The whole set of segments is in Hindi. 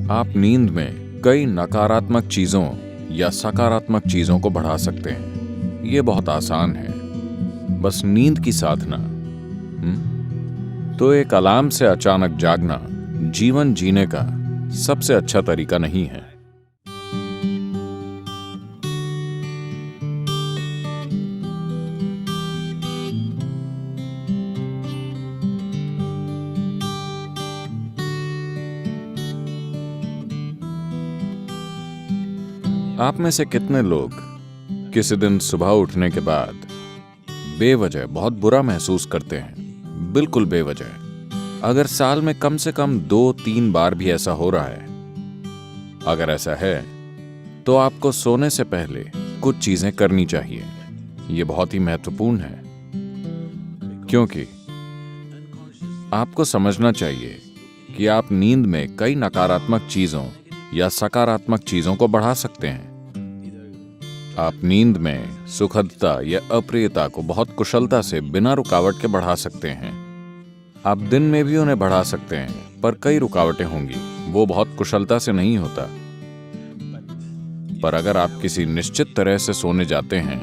आप नींद में कई नकारात्मक चीजों या सकारात्मक चीजों को बढ़ा सकते हैं। ये बहुत आसान है, बस नींद की साधना। तो एक अलार्म से अचानक जागना जीवन जीने का सबसे अच्छा तरीका नहीं है। आप में से कितने लोग किसी दिन सुबह उठने के बाद बेवजह बहुत बुरा महसूस करते हैं? बिल्कुल बेवजह। अगर साल में कम से कम 2-3 बार भी ऐसा हो रहा है, अगर ऐसा है तो आपको सोने से पहले कुछ चीजें करनी चाहिए। ये बहुत ही महत्वपूर्ण है, क्योंकि आपको समझना चाहिए कि आप नींद में कई नकारात्मक चीजों या सकारात्मक चीजों को बढ़ा सकते हैं। आप नींद में सुखदता या अप्रियता को बहुत कुशलता से बिना रुकावट के बढ़ा सकते हैं। आप दिन में भी उन्हें बढ़ा सकते हैं, पर कई रुकावटें होंगी, वो बहुत कुशलता से नहीं होता। पर अगर आप किसी निश्चित तरह से सोने जाते हैं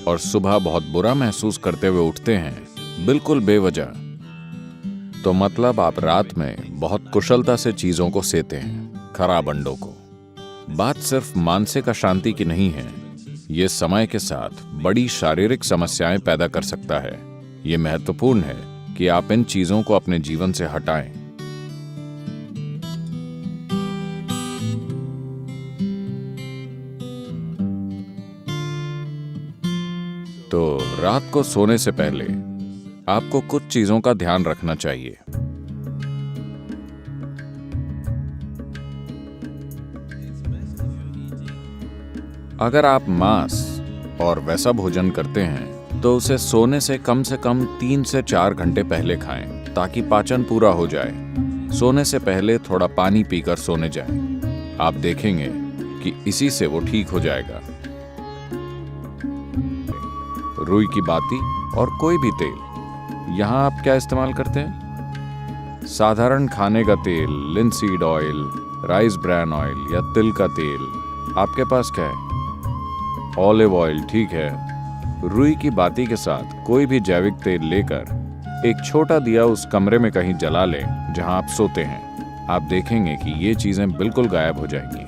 और सुबह बहुत बुरा महसूस करते हुए उठते हैं, बिल्कुल बेवजह, तो मतलब आप रात में बहुत कुशलता से चीजों को सेते हैं, खराब अंडों को। बात सिर्फ मानसिक अशांति की नहीं है, ये समय के साथ बड़ी शारीरिक समस्याएं पैदा कर सकता है। ये महत्वपूर्ण है कि आप इन चीजों को अपने जीवन से हटाएं। तो रात को सोने से पहले आपको कुछ चीजों का ध्यान रखना चाहिए। अगर आप मांस और वैसा भोजन करते हैं तो उसे सोने से कम 3 से 4 घंटे पहले खाएं, ताकि पाचन पूरा हो जाए। सोने से पहले थोड़ा पानी पीकर सोने जाएं। आप देखेंगे कि इसी से वो ठीक हो जाएगा। रुई की बाती और कोई भी तेल। यहाँ आप क्या इस्तेमाल करते हैं? साधारण खाने का तेल, linseed oil, rice bran oil या तिल का तेल। आपके पास क्या है? ऑलिव ऑयल, ठीक है। रुई की बाती के साथ कोई भी जैविक तेल लेकर एक छोटा दिया उस कमरे में कहीं जला लें जहां आप सोते हैं। आप देखेंगे कि ये चीजें बिल्कुल गायब हो जाएंगी।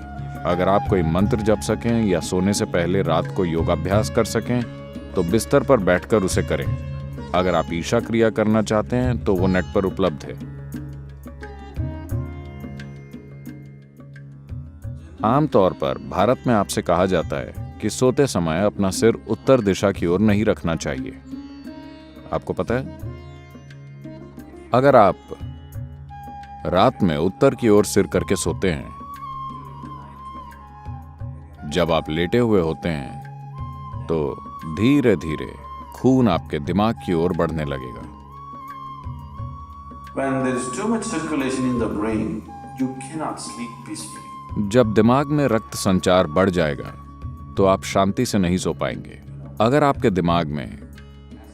अगर आप कोई मंत्र जप सकें या सोने से पहले रात को योगाभ्यास कर सकें तो बिस्तर पर बैठकर उसे करें। अगर आप ईशा क्रिया करना चाहते हैं तो वो नेट पर उपलब्ध है। आमतौर पर भारत में आपसे कहा जाता है कि सोते समय अपना सिर उत्तर दिशा की ओर नहीं रखना चाहिए। आपको पता है? अगर आप रात में उत्तर की ओर सिर करके सोते हैं, जब आप लेटे हुए होते हैं तो धीरे धीरे खून आपके दिमाग की ओर बढ़ने लगेगा। When there is too much circulation in the brain, you cannot sleep peacefully. जब दिमाग में रक्त संचार बढ़ जाएगा तो आप शांति से नहीं सो पाएंगे। अगर आपके दिमाग में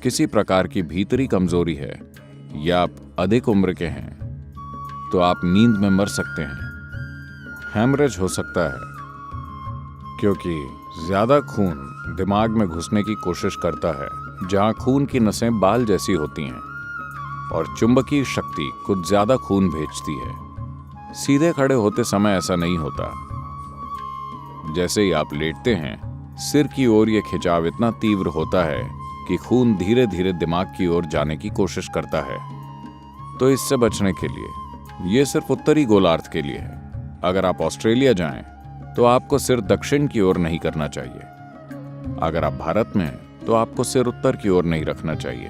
किसी प्रकार की भीतरी कमजोरी है या आप अधिक उम्र के हैं तो आप नींद में मर सकते हैं। हेमरेज हो सकता है, क्योंकि ज्यादा खून दिमाग में घुसने की कोशिश करता है जहां खून की नसें बाल जैसी होती हैं, और चुंबकीय शक्ति कुछ ज्यादा खून भेजती है। सीधे खड़े होते समय ऐसा नहीं होता। जैसे ही आप लेटते हैं, सिर की ओर यह खिंचाव इतना तीव्र होता है कि खून धीरे धीरे दिमाग की ओर जाने की कोशिश करता है। तो इससे बचने के लिए, यह सिर्फ उत्तरी गोलार्ध के लिए है। अगर आप ऑस्ट्रेलिया जाएं तो आपको सिर दक्षिण की ओर नहीं करना चाहिए। अगर आप भारत में हैं तो आपको सिर उत्तर की ओर नहीं रखना चाहिए।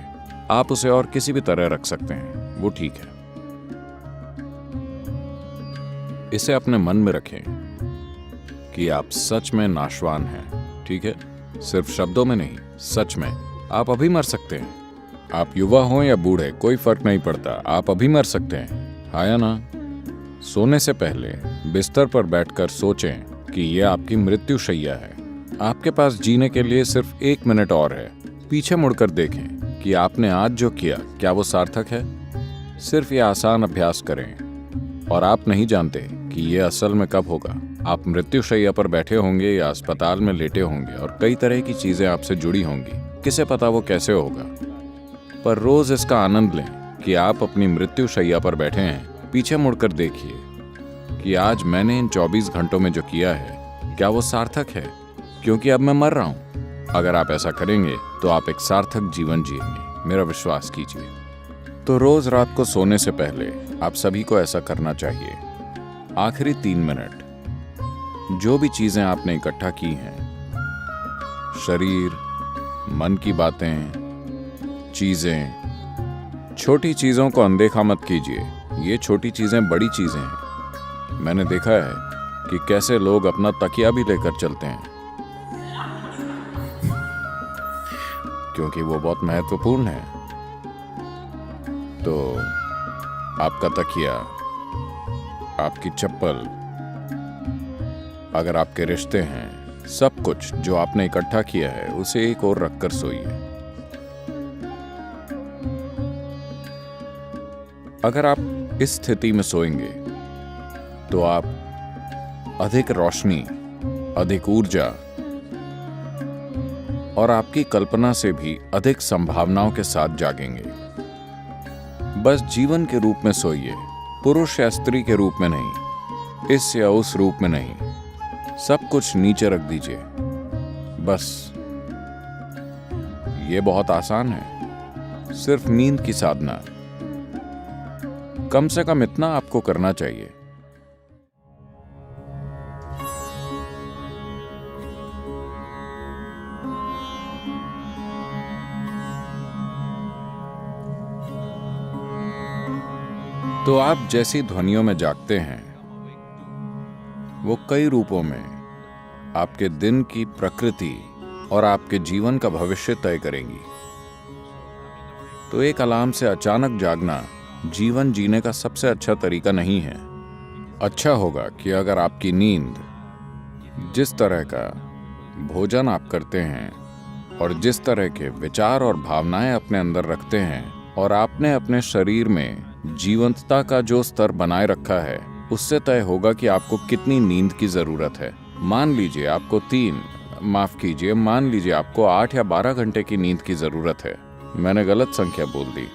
आप उसे और किसी भी तरह रख सकते हैं, वो ठीक है। इसे अपने मन में रखें कि आप सच में नाशवान हैं, ठीक है? सिर्फ शब्दों में नहीं, सच में। आप अभी मर सकते हैं। आप युवा हों या बूढ़े, कोई फर्क नहीं पड़ता। आप अभी मर सकते हैं, हाँ या ना? सोने से पहले बिस्तर पर बैठकर सोचें कि यह आपकी मृत्युशैया है। आपके पास जीने के लिए सिर्फ 1 मिनट और है। पीछे मुड़कर देखें कि आपने आज जो किया, क्या वो सार्थक है? सिर्फ ये आसान अभ्यास करें। और आप नहीं जानते कि ये असल में कब होगा। आप मृत्युशैया पर बैठे होंगे या अस्पताल में लेटे होंगे और कई तरह की चीजें आपसे जुड़ी होंगी। किसे पता वो कैसे होगा, पर रोज इसका आनंद लें कि आप अपनी मृत्युशैया पर बैठे हैं। पीछे मुड़कर देखिए कि आज मैंने इन 24 घंटों में जो किया है क्या वो सार्थक है, क्योंकि अब मैं मर रहा हूं। अगर आप ऐसा करेंगे तो आप एक सार्थक जीवन जिएंगे, मेरा विश्वास कीजिए। तो रोज रात को सोने से पहले आप सभी को ऐसा करना चाहिए। आखिरी 3 मिनट जो भी चीजें आपने इकट्ठा की हैं, शरीर, मन की बातें, चीजें, छोटी चीजों को अनदेखा मत कीजिए। ये छोटी चीजें बड़ी चीजें हैं। मैंने देखा है कि कैसे लोग अपना तकिया भी लेकर चलते हैं, क्योंकि वो बहुत महत्वपूर्ण है। तो आपका तकिया, आपकी चप्पल, अगर आपके रिश्ते हैं, सब कुछ जो आपने इकट्ठा किया है उसे एक ओर रखकर सोइए। अगर आप इस स्थिति में सोएंगे तो आप अधिक रोशनी, अधिक ऊर्जा और आपकी कल्पना से भी अधिक संभावनाओं के साथ जागेंगे। बस जीवन के रूप में सोइए, पुरुष या स्त्री के रूप में नहीं, इस या उस रूप में नहीं। सब कुछ नीचे रख दीजिए बस। ये बहुत आसान है, सिर्फ नींद की साधना। कम से कम इतना आपको करना चाहिए। तो आप जैसी ध्वनियों में जागते हैं वो कई रूपों में आपके दिन की प्रकृति और आपके जीवन का भविष्य तय करेंगी। तो एक अलार्म से अचानक जागना जीवन जीने का सबसे अच्छा तरीका नहीं है। अच्छा होगा कि अगर आपकी नींद, जिस तरह का भोजन आप करते हैं और जिस तरह के विचार और भावनाएं अपने अंदर रखते हैं और आपने अपने शरीर में जीवंतता का जो स्तर बनाए रखा है, उससे तय होगा कि आपको कितनी नींद की जरूरत है। मान लीजिए आपको 8 या 12 घंटे की नींद की जरूरत है। मैंने गलत संख्या बोल दी।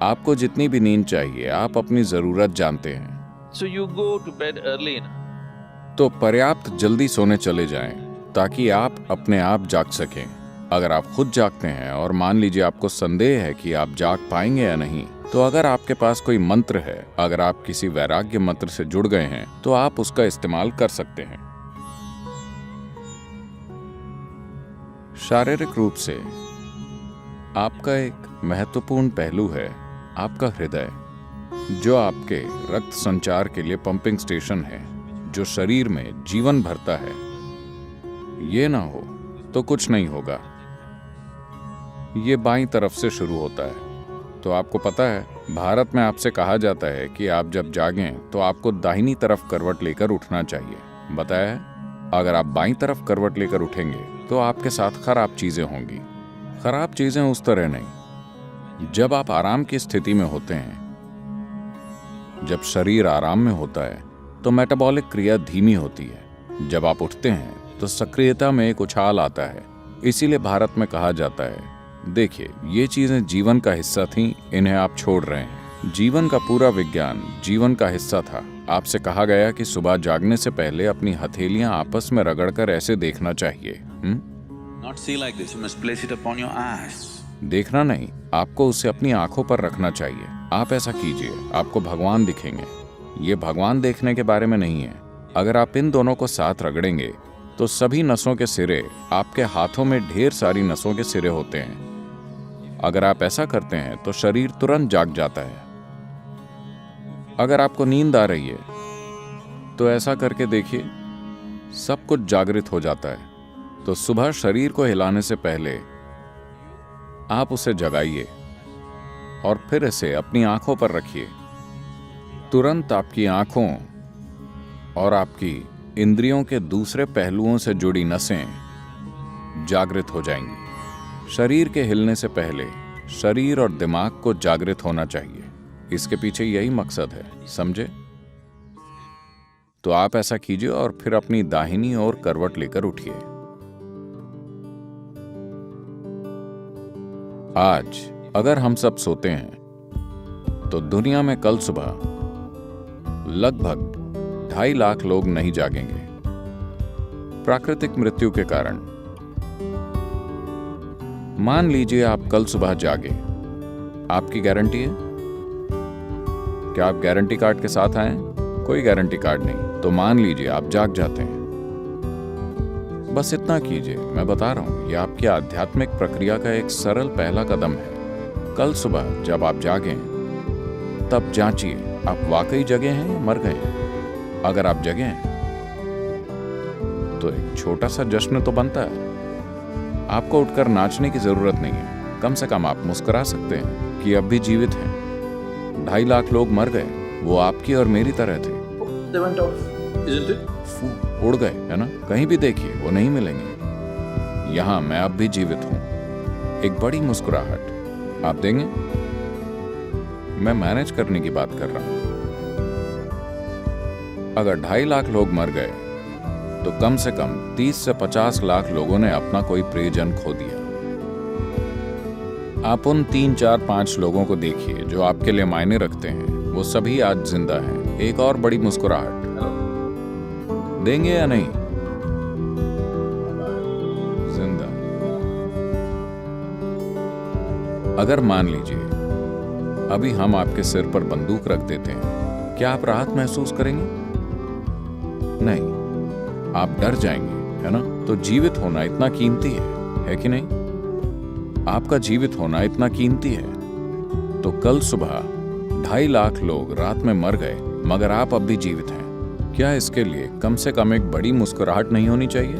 आपको जितनी भी नींद चाहिए, आप अपनी जरूरत जानते हैं। So you go to bed early enough. तो पर्याप्त जल्दी सोने चले जाएं ताकि आप अपने आप जाग सकें। अगर आप खुद जागते हैं और मान लीजिए आपको संदेह है कि आप जाग पाएंगे या नहीं, तो अगर आपके पास कोई मंत्र है, अगर आप किसी वैराग्य मंत्र से जुड़ गए हैं, तो आप उसका इस्तेमाल कर सकते हैं। शारीरिक रूप से आपका एक महत्वपूर्ण पहलू है आपका हृदय, जो आपके रक्त संचार के लिए पंपिंग स्टेशन है, जो शरीर में जीवन भरता है। ये ना हो तो कुछ नहीं होगा। ये बाईं तरफ से शुरू होता है। तो आपको पता है, भारत में आपसे कहा जाता है कि आप जब जागें तो आपको दाहिनी तरफ करवट लेकर उठना चाहिए। बताया है, अगर आप बाईं तरफ करवट लेकर उठेंगे तो आपके साथ खराब चीजें होंगी। खराब चीजें उस तरह नहीं। जब आप आराम की स्थिति में होते हैं, जब शरीर आराम में होता है, तो मेटाबॉलिक क्रिया धीमी होती है। जब आप उठते हैं तो सक्रियता में एक उछाल आता है। इसीलिए भारत में कहा जाता है, देखिए ये चीजें जीवन का हिस्सा थीं, इन्हें आप छोड़ रहे हैं। जीवन का पूरा विज्ञान जीवन का हिस्सा था। आपसे कहा गया कि सुबह जागने से पहले अपनी हथेलियां आपस में रगड़कर ऐसे देखना चाहिए। Not see like this. You must place it upon your eyes. देखना नहीं, आपको उसे अपनी आंखों पर रखना चाहिए। आप ऐसा कीजिए, आपको भगवान दिखेंगे। ये भगवान देखने के बारे में नहीं है। अगर आप इन दोनों को साथ रगड़ेंगे तो सभी नसों के सिरे, आपके हाथों में ढेर सारी नसों के सिरे होते हैं। अगर आप ऐसा करते हैं तो शरीर तुरंत जाग जाता है। अगर आपको नींद आ रही है तो ऐसा करके देखिए, सब कुछ जागृत हो जाता है। तो सुबह शरीर को हिलाने से पहले आप उसे जगाइए और फिर इसे अपनी आंखों पर रखिए। तुरंत आपकी आंखों और आपकी इंद्रियों के दूसरे पहलुओं से जुड़ी नसें जागृत हो जाएंगी। शरीर के हिलने से पहले शरीर और दिमाग को जागृत होना चाहिए। इसके पीछे यही मकसद है, समझे? तो आप ऐसा कीजिए और फिर अपनी दाहिनी ओर करवट लेकर उठिए। आज अगर हम सब सोते हैं तो दुनिया में कल सुबह लगभग 2.5 लाख लोग नहीं जागेंगे प्राकृतिक मृत्यु के कारण। मान लीजिए आप कल सुबह जागे, आपकी गारंटी है? क्या आप गारंटी कार्ड के साथ आए? कोई गारंटी कार्ड नहीं। तो मान लीजिए आप जाग जाते हैं। बस इतना कीजिए, मैं बता रहा हूं, यह आपकी आध्यात्मिक प्रक्रिया का एक सरल पहला कदम है। कल सुबह जब आप जागें तब जांचिए आप वाकई जगे हैं या मर गए हैं। अगर आप जगे हैं तो एक छोटा सा जश्न तो बनता है। आपको उठकर नाचने की जरूरत नहीं है, कम से कम आप मुस्कुरा सकते हैं कि अब भी जीवित हैं। 2.5 लाख लोग मर गए, वो आपकी और मेरी तरह थे। They went off, isn't it? उड़ गए, है ना? कहीं भी देखिए वो नहीं मिलेंगे। यहां मैं अब भी जीवित हूं। एक बड़ी मुस्कुराहट आप देंगे? मैं मैनेज करने की बात कर रहा हूं। अगर 2.5 लाख लोग मर गए तो कम से कम 30 से 50 लाख लोगों ने अपना कोई प्रियजन खो दिया। आप उन 3, 4, 5 लोगों को देखिए जो आपके लिए मायने रखते हैं, वो सभी आज जिंदा हैं। एक और बड़ी मुस्कुराहट देंगे या नहीं? जिंदा। अगर मान लीजिए अभी हम आपके सिर पर बंदूक रख देते हैं, क्या आप राहत महसूस करेंगे? नहीं, आप डर जाएंगे, है ना? तो जीवित होना इतना कीमती है कि नहीं? आपका जीवित होना इतना कीमती है। तो कल सुबह 2.5 लाख लोग रात में मर गए, मगर आप अब भी जीवित हैं। क्या इसके लिए कम से कम एक बड़ी मुस्कुराहट नहीं होनी चाहिए?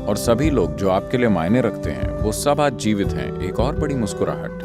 और सभी लोग जो आपके लिए मायने रखते हैं वो सब आज जीवित हैं। एक और बड़ी मुस्कुराहट।